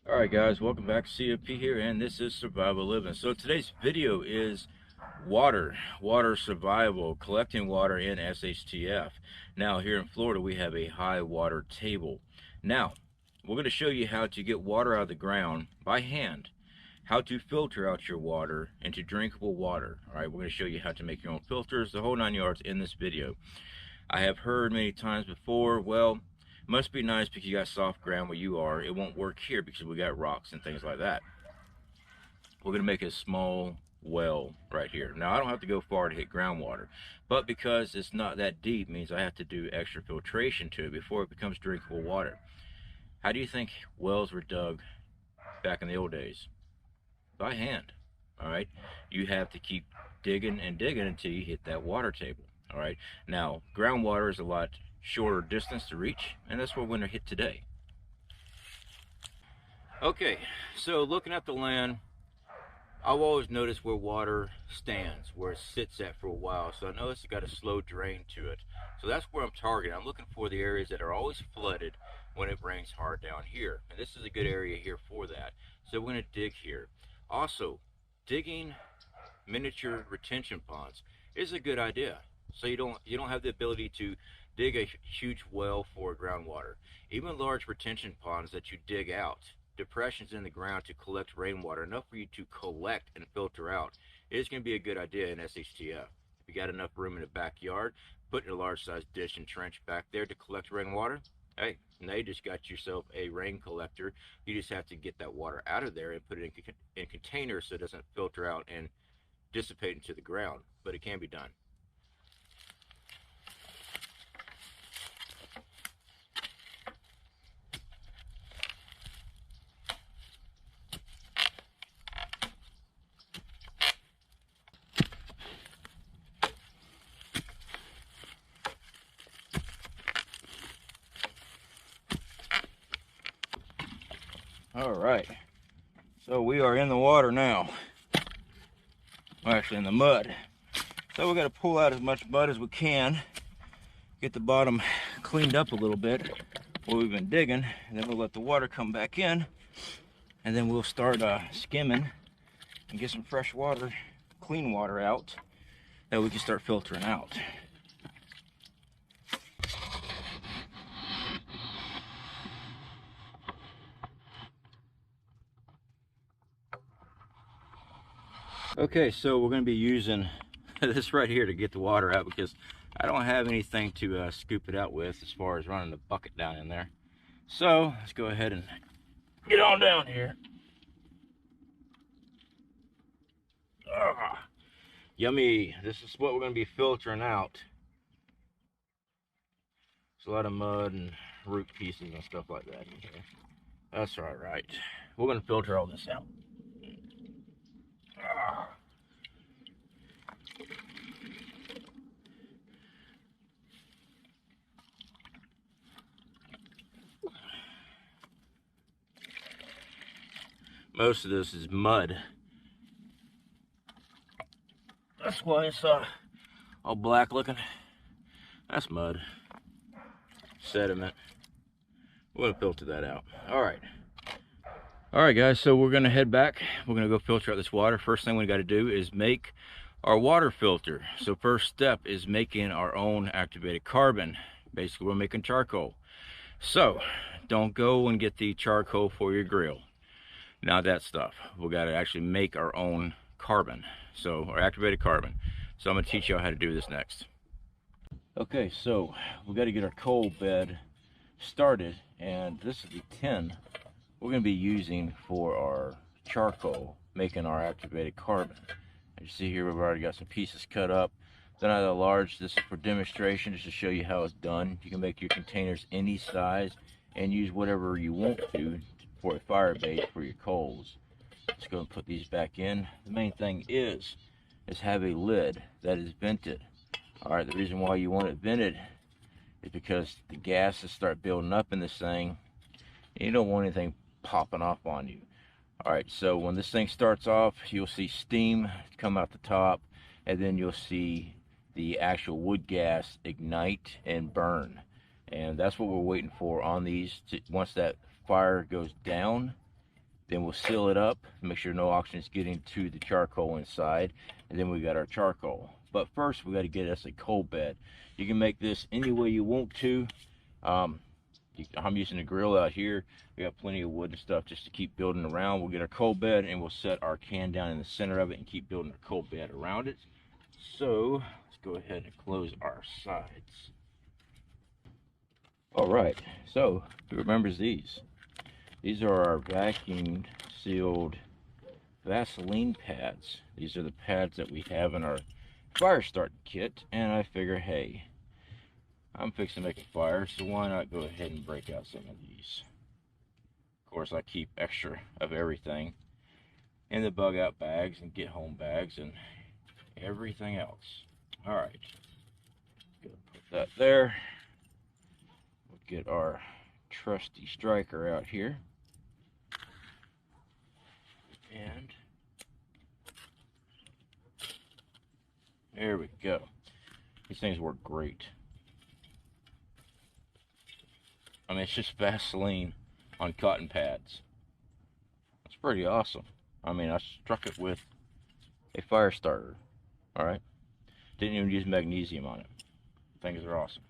Alright guys, welcome back. C.F.P here, and this is Survival Living. So today's video is water survival, collecting water in SHTF. Now here in Florida we have a high water table. Now we're going to show you how to get water out of the ground by hand, how to filter out your water into drinkable water. Alright, we're going to show you how to make your own filters, the whole 9 yards in this video. I have heard many times before, well, must be nice because you got soft ground where you are. It won't work here because we got rocks and things like that. We're going to make a small well right here. Now, I don't have to go far to hit groundwater, but because it's not that deep means I have to do extra filtration to it before it becomes drinkable water. How do you think wells were dug back in the old days? By hand. All right. You have to keep digging and digging until you hit that water table. All right. Now, groundwater is a lot shorter distance to reach, and that's what we're going to hit today. Okay, so looking at the land, I've always noticed where water stands, where it sits at for a while. So I know it's got a slow drain to it. So that's where I'm targeting. I'm looking for the areas that are always flooded when it rains hard down here. And this is a good area here for that. So we're going to dig here. Also, digging miniature retention ponds is a good idea. So you don't have the ability to dig a huge well for groundwater. Even large retention ponds that you dig out, depressions in the ground to collect rainwater, enough for you to collect and filter out, is going to be a good idea in SHTF. If you got enough room in the backyard, put in a large sized dish and trench back there to collect rainwater, hey, now you just got yourself a rain collector. You just have to get that water out of there and put it in containers so it doesn't filter out and dissipate into the ground, but it can be done. All right, so we are in the water now. We're actually in the mud. So we got to pull out as much mud as we can, get the bottom cleaned up a little bit where we've been digging, and then we'll let the water come back in, and then we'll start skimming and get some fresh water, clean water out that we can start filtering out. Okay, so we're going to be using this right here to get the water out because I don't have anything to scoop it out with as far as running the bucket down in there. So let's go ahead and get on down here. Yummy. This is what we're going to be filtering out. There's a lot of mud and root pieces and stuff like that in here. That's all right. We're going to filter all this out. Most of this is mud. That's why it's all black looking. That's mud. Sediment. We're going to filter that out. Alright guys, so we're going to head back. We're going to go filter out this water. First thing we got to do is make our water filter. So first step is making our own activated carbon. Basically we're making charcoal. So don't go and get the charcoal for your grill. Not that stuff. We got to actually make our own carbon. So our activated carbon. So I'm going to teach you how to do this next. Okay, so we got to get our coal bed started, and this is the tin we're going to be using for our charcoal, making our activated carbon. As you see here, we've already got some pieces cut up. They're not that large. This is for demonstration, just to show you how it's done. You can make your containers any size and use whatever you want to for a fire base for your coals. Let's go and put these back in. The main thing is have a lid that is vented. Alright, the reason why you want it vented is because the gases start building up in this thing and you don't want anything popping off on you. Alright, so when this thing starts off, you'll see steam come out the top, and then you'll see the actual wood gas ignite and burn. And that's what we're waiting for on these. Once that fire goes down, Then we'll seal it up, make sure no oxygen is getting to the charcoal inside, and then we got our charcoal. But first, we got to get us a coal bed. You can make this any way you want to. I'm using a grill out here. We got plenty of wood and stuff just to keep building around. We'll get our coal bed and we'll set our can down in the center of it and keep building our coal bed around it. So let's go ahead and close our sides. All right, so who remembers these? These are our vacuum sealed Vaseline pads. These are the pads that we have in our fire starting kit, and I figure, hey, I'm fixing to make a fire, so why not go ahead and break out some of these. Of course, I keep extra of everything in the bug out bags and get home bags and everything else. All right, go put that there. We'll get our trusty striker out here. And there we go. These things work great. I mean, it's just Vaseline on cotton pads. It's pretty awesome. I mean, I struck it with a fire starter. All right. Didn't even use magnesium on it. Things are awesome.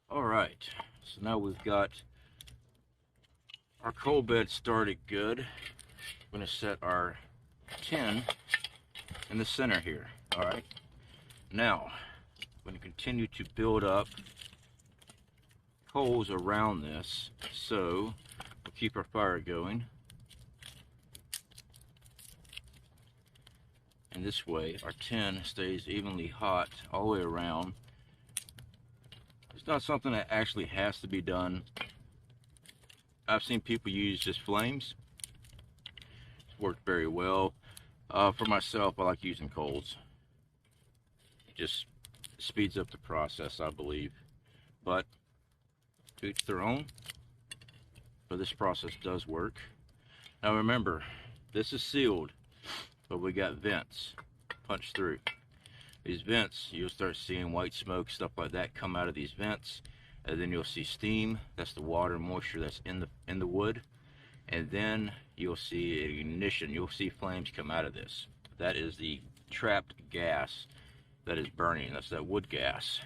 All right. So now we've got our coal bed started good. I'm going to set our tin in the center here. All right, now I'm going to continue to build up coals around this, so we'll keep our fire going, and this way our tin stays evenly hot all the way around. It's not something that actually has to be done. I've seen people use just flames. It's worked very well. For myself, I like using coals. It just speeds up the process, I believe. But to each their own. But this process does work. Now remember, this is sealed, but we got vents punched through. These vents, you'll start seeing white smoke, stuff like that come out of these vents, and then you'll see steam. That's the water and moisture that's in the wood. And then you'll see ignition. You'll see flames come out of this. That is the trapped gas that is burning. That's that wood gas.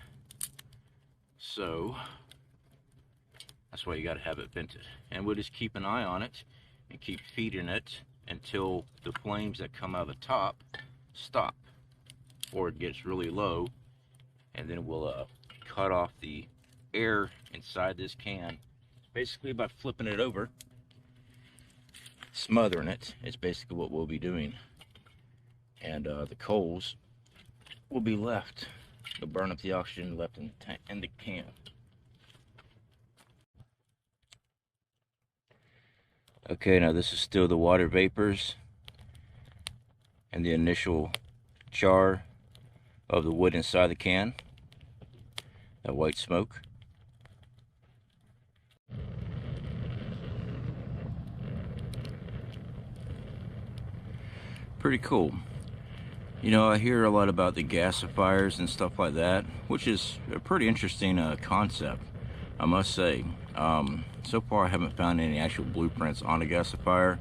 So that's why you got to have it vented. And we'll just keep an eye on it and keep feeding it until the flames that come out of the top stop, or it gets really low, and then we'll cut off the air inside this can basically by flipping it over. Smothering it is basically what we'll be doing, and the coals will be left. It'll burn up the oxygen left in the tank, in the can. Okay, now this is still the water vapors and the initial char of the wood inside the can, that white smoke. Pretty cool. You know, I hear a lot about the gasifiers and stuff like that, which is a pretty interesting concept, I must say. So far I haven't found any actual blueprints on a gasifier,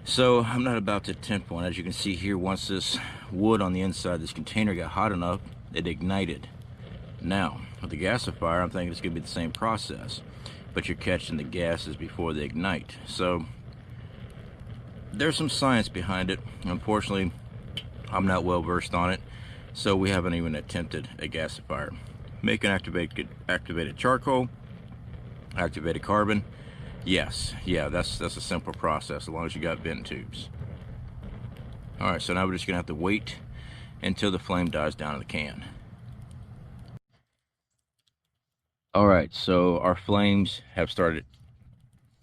so I'm not about to attempt one. As you can see here, once this wood on the inside of this container got hot enough, it ignited. Now, with the gasifier, I'm thinking it's going to be the same process, but you're catching the gases before they ignite. So there's some science behind it. Unfortunately, I'm not well versed on it, so we haven't even attempted a gasifier. Make an activated charcoal, activated carbon. Yes, yeah, that's a simple process as long as you got vent tubes. All right, so now we're just gonna have to wait until the flame dies down in the can. All right, so our flames have started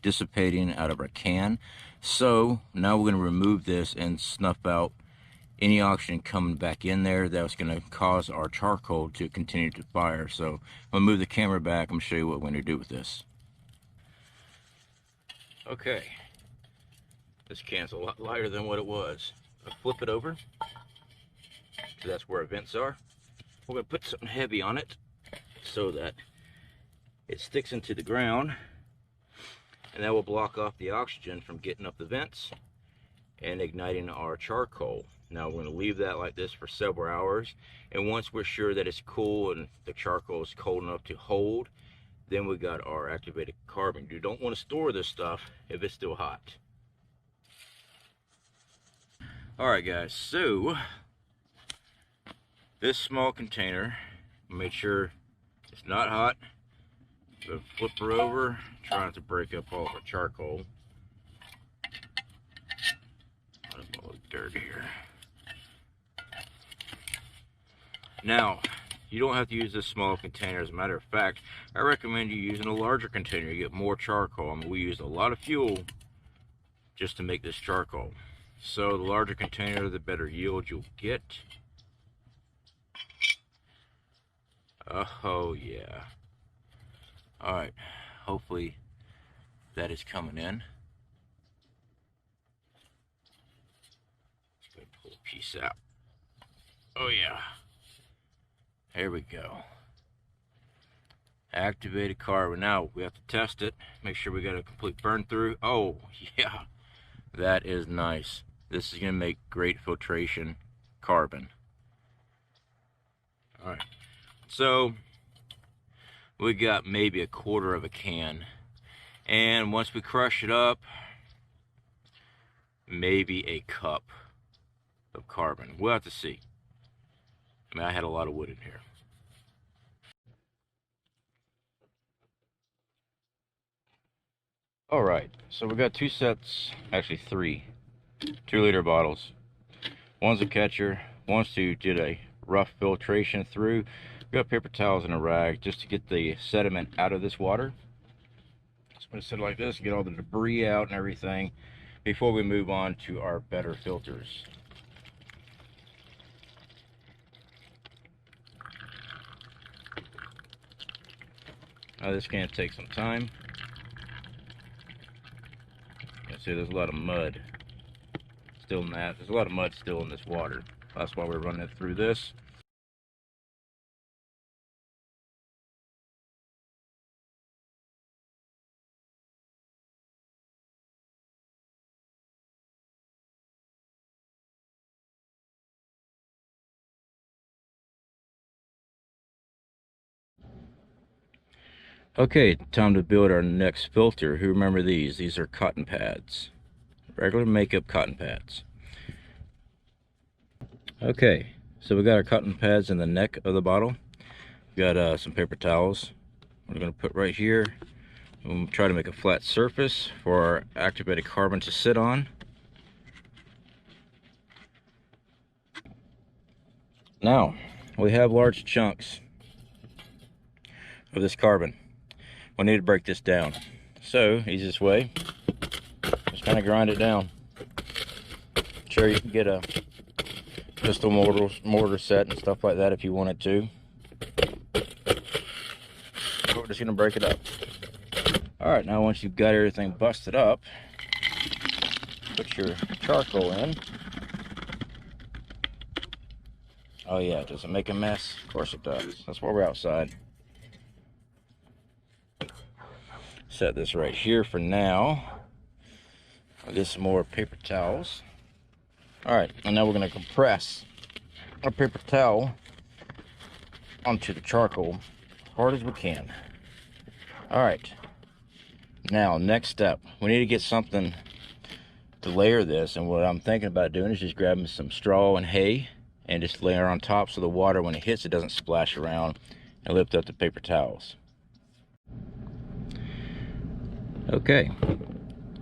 dissipating out of our can. So now we're going to remove this and snuff out any oxygen coming back in there that's going to cause our charcoal to continue to fire. So I'm going to move the camera back. I'm going to show you what we're going to do with this. Okay, this can's a lot lighter than what it was. I'll flip it over. So that's where our vents are. We're going to put something heavy on it so that it sticks into the ground, and that will block off the oxygen from getting up the vents and igniting our charcoal. Now we're going to leave that like this for several hours, and once we're sure that it's cool and the charcoal is cold enough to hold, then we got our activated carbon. You don't want to store this stuff if it's still hot. Alright guys, so this small container, make sure it's not hot. We'll flip her over, try not to break up all of our charcoal. A little dirt here. Now, you don't have to use this small container. As a matter of fact, I recommend you using a larger container. You get more charcoal. I mean, we used a lot of fuel just to make this charcoal. So the larger container, the better yield you'll get. Oh yeah. Alright, hopefully that is coming in. Let's go pull a piece out. Oh yeah. There we go. Activated carbon. Now we have to test it, make sure we got a complete burn through. Oh yeah, that is nice. This is going to make great filtration carbon. Alright, so we got maybe a quarter of a can, and once we crush it up, maybe a cup of carbon. We'll have to see. I mean, I had a lot of wood in here. Alright, so we got two sets, actually three 2-liter bottles. One's a catcher, one's to get a rough filtration through. We got paper towels and a rag just to get the sediment out of this water. So I'm going to sit it like this, get all the debris out and everything before we move on to our better filters. Now this can take some time. You can see there's a lot of mud still in that. There's a lot of mud still in this water. That's why we're running it through this. Okay, time to build our next filter. Who remember these? These are cotton pads. Regular makeup cotton pads. Okay, so we got our cotton pads in the neck of the bottle. We got some paper towels. We're going to put right here. We'll try to make a flat surface for our activated carbon to sit on. Now, we have large chunks of this carbon. We need to break this down. So, easiest way, just kind of grind it down. Sure, you can get a pistol mortar set and stuff like that if you wanted to. But we're just going to break it up. Alright, now once you've got everything busted up, put your charcoal in. Oh yeah, does it make a mess? Of course it does. That's why we're outside. Set this right here for now. I'll get some more paper towels. Alright, and now we're going to compress our paper towel onto the charcoal as hard as we can. Alright, now next step, we need to get something to layer this, and what I'm thinking about doing is just grabbing some straw and hay and just layer on top so the water, when it hits, it doesn't splash around and lift up the paper towels. Okay,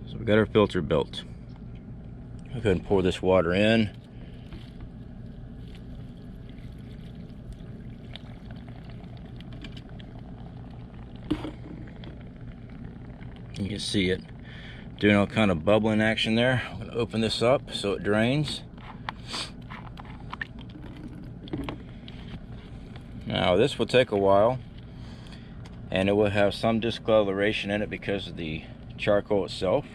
so we got our filter built. Go ahead and pour this water in. You can see it doing all kind of bubbling action there. I'm going to open this up so it drains. Now this will take a while, and it will have some discoloration in it because of the charcoal itself.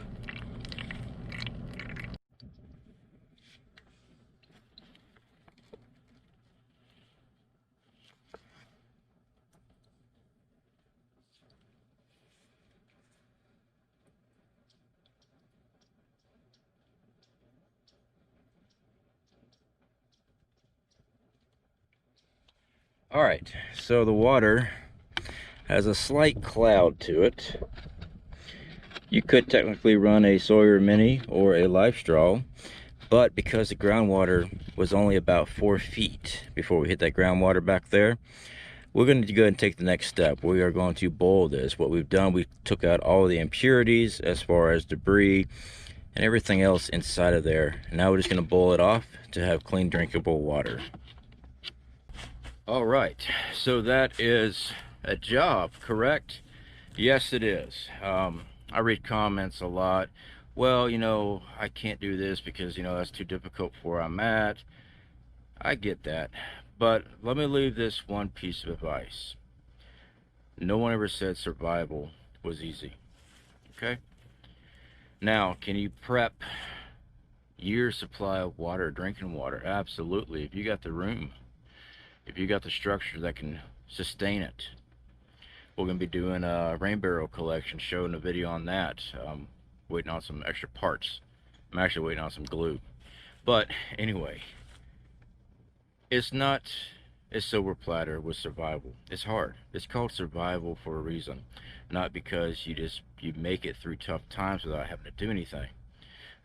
All right, so the water has a slight cloud to it. You could technically run a Sawyer Mini or a Life Straw, but because the groundwater was only about 4 feet before we hit that groundwater back there, we're going to go ahead and take the next step. We are going to boil this. What we've done, we took out all the impurities as far as debris and everything else inside of there. Now we're just going to boil it off to have clean, drinkable water. All right, so that is a job, correct? Yes, it is. I read comments a lot. Well, you know, I can't do this because, you know, that's too difficult for where I'm at. I get that. But let me leave this one piece of advice. No one ever said survival was easy. Okay? Now, can you prep year's supply of water, drinking water? Absolutely. If you got the room, if you got the structure that can sustain it. We're going to be doing a rain barrel collection, showing a video on that. Waiting on some extra parts. I'm actually waiting on some glue. But anyway, it's not a silver platter with survival. It's hard. It's called survival for a reason, not because you make it through tough times without having to do anything.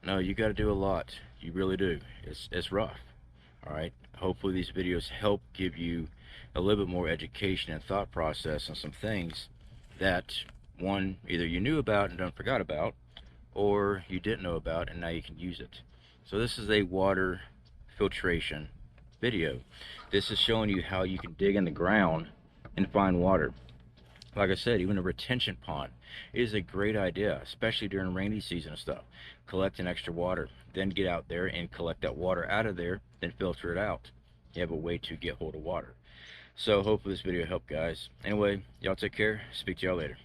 No, you got to do a lot. You really do. It's rough. All right. Hopefully these videos help give you a little bit more education and thought process on some things that, one, either you knew about and don't forgot about, or you didn't know about and now you can use it. So this is a water filtration video. This is showing you how you can dig in the ground and find water. Like I said, even a retention pond is a great idea, especially during rainy season and stuff. Collecting extra water, then get out there and collect that water out of there, then filter it out. You have a way to get hold of water. So hopefully this video helped, guys. Anyway, y'all take care. Speak to y'all later.